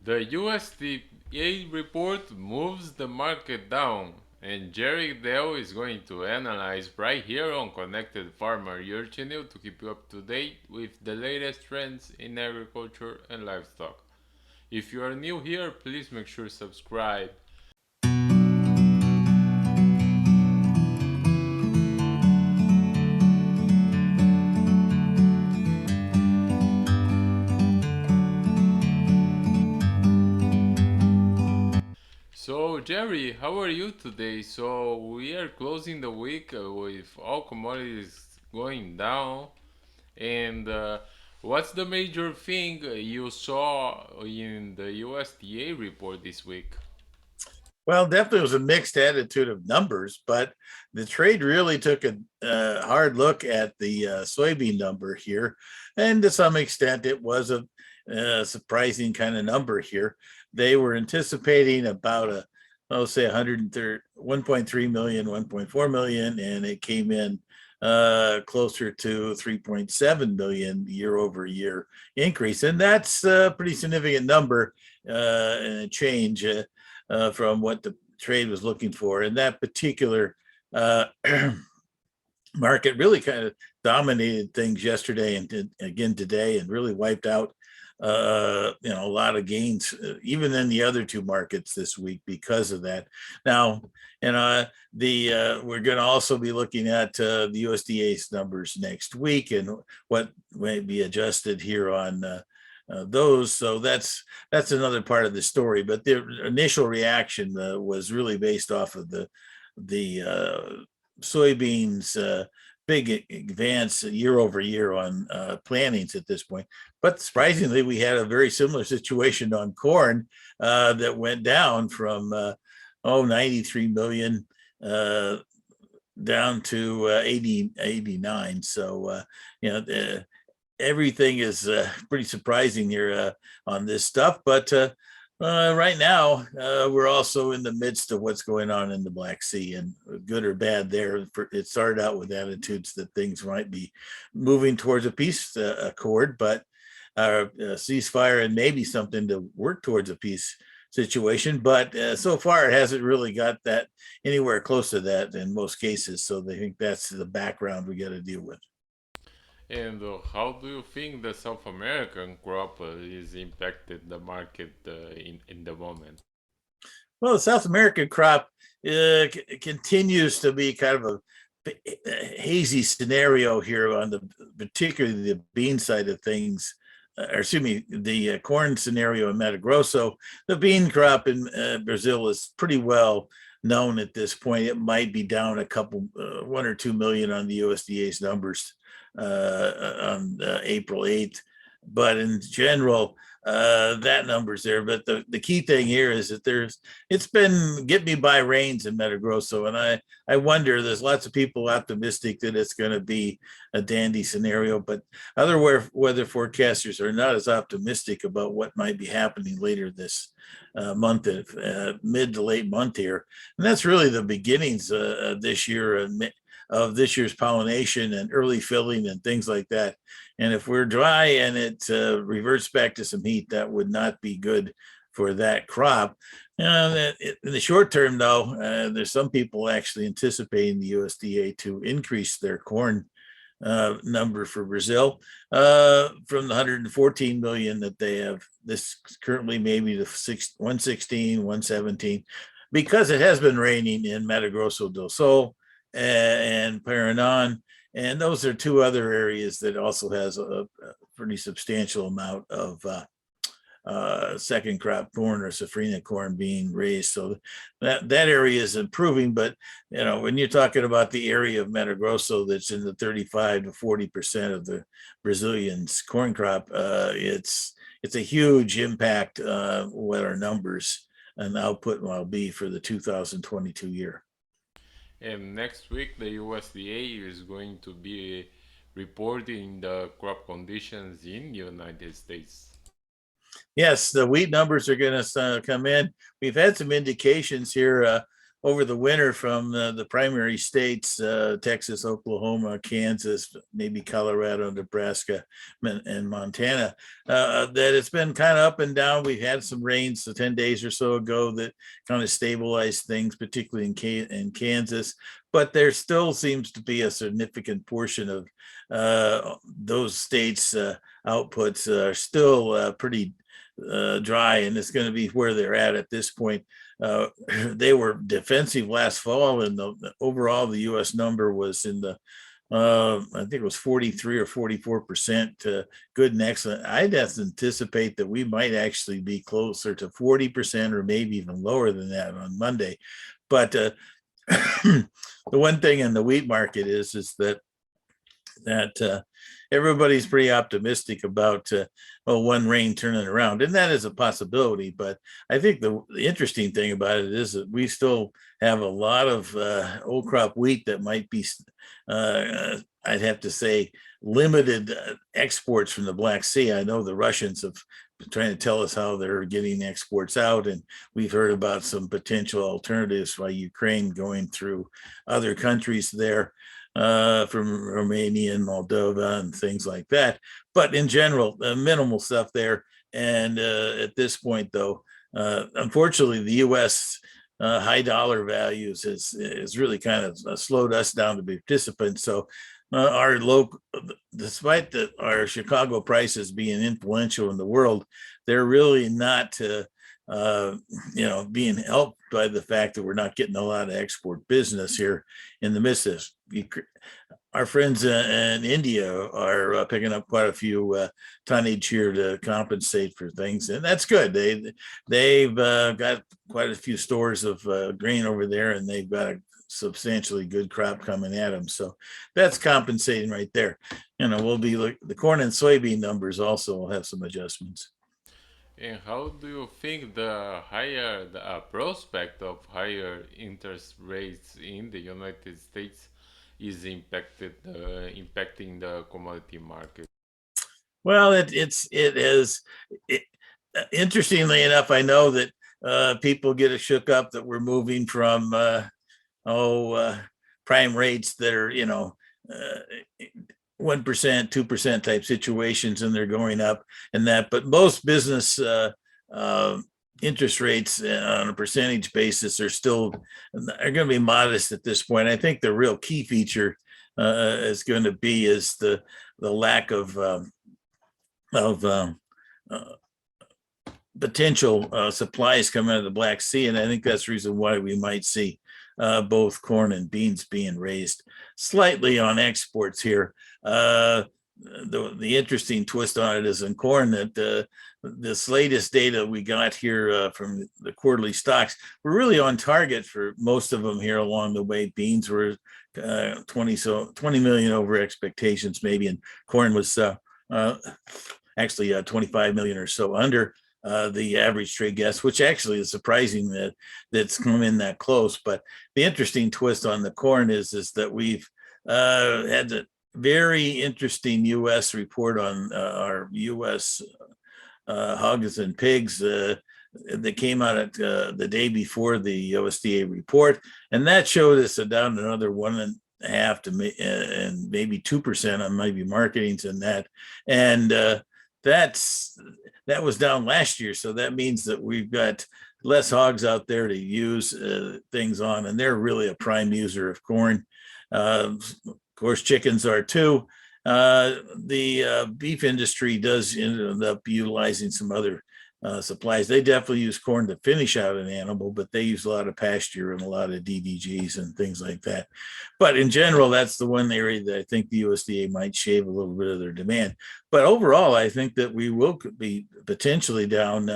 The USDA report moves the market down, and Jerry Gidel is going to analyze right here on Connected Farmer, your channel to keep you up to date with the latest trends in agriculture and livestock. If you are new here, please make sure to subscribe. So, Jerry, how are you today? So, we are closing the week with all commodities going down. And what's the major thing you saw in the USDA report this week? Well, definitely was a mixed attitude of numbers, but the trade really took a hard look at the soybean number here. And to some extent, it was a surprising kind of number here. They were anticipating about say 1.3 million, 1.4 million, and it came in closer to 3.7 million year over year increase. And that's a pretty significant number and a change. From what the trade was looking for. And that particular uh, market really kind of dominated things yesterday and again today, and really wiped out a lot of gains, even in the other two markets this week because of that. Now, the we're going to also be looking at the USDA's numbers next week and what may be adjusted here on those. So that's another part of the story. But the initial reaction was really based off of the soybeans big advance year over year on plantings at this point. But surprisingly, we had a very similar situation on corn that went down from 93 million down to 89. So everything is pretty surprising here on this stuff. But right now, we're also in the midst of what's going on in the Black Sea, and good or bad there. It started out with attitudes that things might be moving towards a peace accord, but a ceasefire and maybe something to work towards a peace situation. But so far, it hasn't really got that anywhere close to that in most cases. So they think that's the background we got to deal with. And how do you think the South American crop is impacted the market in the moment? Well, the South American crop continues to be kind of a hazy scenario here on the particularly the bean side of things. Or excuse me, the corn scenario in Mato Grosso. The bean crop in Brazil is pretty well known at this point. It might be down a couple, 1 or 2 million on the USDA's numbers on April 8th. But in general, that number's there. But the key thing here is that it's been get me by rains in Mato Grosso, and I wonder there's lots of people optimistic that it's going to be a dandy scenario, but other weather forecasters are not as optimistic about what might be happening later this month, mid to late month here, and that's really the beginnings this year. Of this year's pollination and early filling and things like that. And if we're dry and it reverts back to some heat, that would not be good for that crop. In the short term, though, there's some people actually anticipating the USDA to increase their corn number for Brazil from the 114 million that they have. This currently maybe the 116, 117, because it has been raining in Mato Grosso do Sul and Paraná. And those are two other areas that also has a pretty substantial amount of second crop corn or safrinha corn being raised. So that area is improving. But when you're talking about the area of Mato Grosso that's in the 35 to 40% of the Brazilians' corn crop, it's a huge impact what our numbers and output will be for the 2022 year. And next week, the USDA is going to be reporting the crop conditions in the United States. Yes, the wheat numbers are going to come in. We've had some indications here over the winter from the primary states, Texas, Oklahoma, Kansas, maybe Colorado, Nebraska, and Montana, that it's been kind of up and down. We've had some rains 10 days or so ago that kind of stabilized things, particularly in Kansas. But there still seems to be a significant portion of those states' outputs are still pretty dry, and it's going to be where they're at this point. They were defensive last fall, and overall the U.S. number was in the I think it was 43 or 44% good and excellent. I'd anticipate that we might actually be closer to 40% or maybe even lower than that on Monday. But the one thing in the wheat market is that everybody's pretty optimistic about one rain turning around, and that is a possibility. But I think the interesting thing about it is that we still have a lot of old crop wheat that might be, I'd have to say, limited exports from the Black Sea. I know the Russians have been trying to tell us how they're getting exports out, and we've heard about some potential alternatives by Ukraine going through other countries there. From Romania and Moldova and things like that. But in general, minimal stuff there. And at this point, though, unfortunately, the U.S. High dollar values has really kind of slowed us down to be participants. So our local, despite our Chicago prices being influential in the world, they're really not being helped by the fact that we're not getting a lot of export business here in the midst of this. Our friends in India are picking up quite a few tonnage here to compensate for things, and that's good. They've got quite a few stores of grain over there, and they've got a substantially good crop coming at them. So that's compensating right there. We'll be the corn and soybean numbers also will have some adjustments. And how do you think the prospect of higher interest rates in the United States is impacting the commodity market? Well, it is. Interestingly enough, I know that people get shook up that we're moving from prime rates that are 1%, 2% type situations, and they're going up and that. But most business interest rates on a percentage basis are going to be modest at this point. I think the real key feature is going to be the lack of potential supplies coming out of the Black Sea, and I think that's the reason why we might see both corn and beans being raised slightly on exports here. The interesting twist on it is in corn that this latest data we got here from the quarterly stocks, we're really on target for most of them here along the way. Beans were 20 million over expectations maybe, and corn was actually 25 million or so under the average trade guess, which actually is surprising that's come in that close. But the interesting twist on the corn is that we've had a very interesting U.S. report on our U.S. hogs and pigs that came out at the day before the USDA report, and that showed us down another 1.5 to and maybe 2% on maybe marketings and that, and that was down last year. So that means that we've got less hogs out there to use things on, and they're really a prime user of corn. Of course, chickens are too. The beef industry does end up utilizing some other supplies. They definitely use corn to finish out an animal, but they use a lot of pasture and a lot of DDGs and things like that. But in general, that's the one area that I think the USDA might shave a little bit of their demand. But overall, I think that we will be potentially down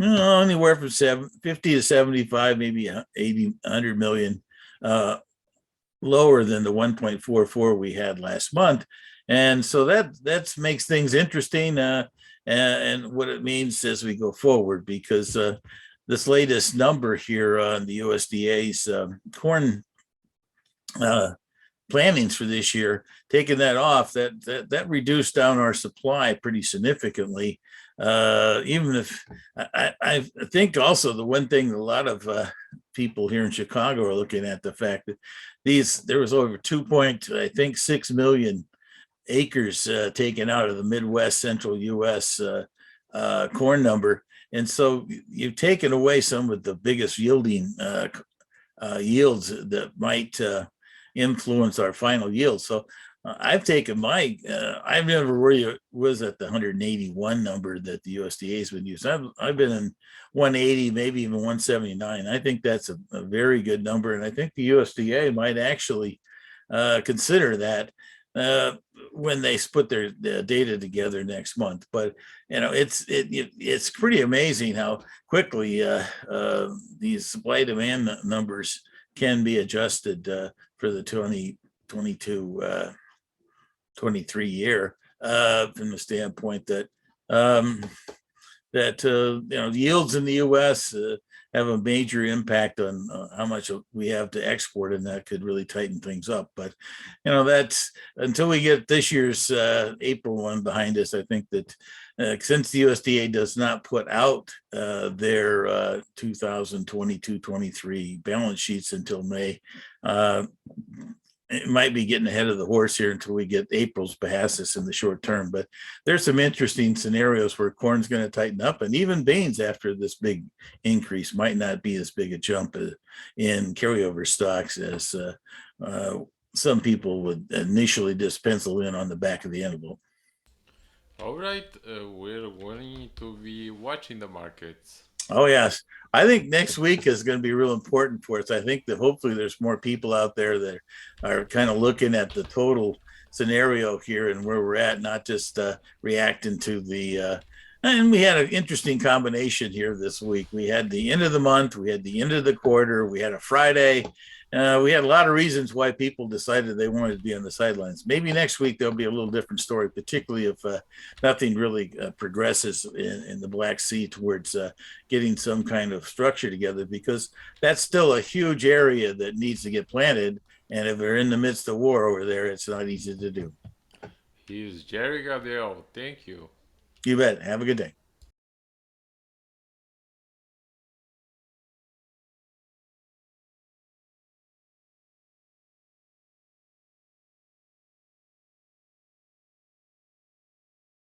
anywhere from 50 to 75, maybe 80, 100 million lower than the 1.44 we had last month. And so that makes things interesting. And what it means as we go forward, because this latest number here on the USDA's corn plantings for this year, taking that off, that reduced down our supply pretty significantly. Even if I think also the one thing a lot of people here in Chicago are looking at the fact that there was over 2.6 million acres taken out of the Midwest Central U.S. Corn number, and so you've taken away some of the biggest yielding yields that might influence our final yield. So I've taken I've never really was at the 181 number that the USDA has been using. I've been in 180, maybe even 179. I think that's a very good number, and I think the USDA might actually consider that uh, when they put their data together next month. But it's pretty amazing how quickly these supply demand numbers can be adjusted for the 2022 23 year from the standpoint that um, yields in the U.S. Have a major impact on how much we have to export, and that could really tighten things up. But that's until we get this year's April one behind us. I think that since the USDA does not put out their 2022-23 balance sheets until May, uh, it might be getting ahead of the horse here until we get April's past us in the short term. But there's some interesting scenarios where corn's going to tighten up, and even beans after this big increase might not be as big a jump in carryover stocks as some people would initially just pencil in on the back of the envelope. All right, we're going to be watching the markets. Oh yes, I think next week is going to be real important for us. I think that hopefully there's more people out there that are kind of looking at the total scenario here and where we're at, not just reacting to the. And we had an interesting combination here this week. We had the end of the month, we had the end of the quarter, we had a Friday. We had a lot of reasons why people decided they wanted to be on the sidelines. Maybe next week there'll be a little different story, particularly if nothing really progresses in the Black Sea towards getting some kind of structure together, because that's still a huge area that needs to get planted. And if they're in the midst of war over there, it's not easy to do. Here's Jerry Gardell. Thank you. You bet. Have a good day.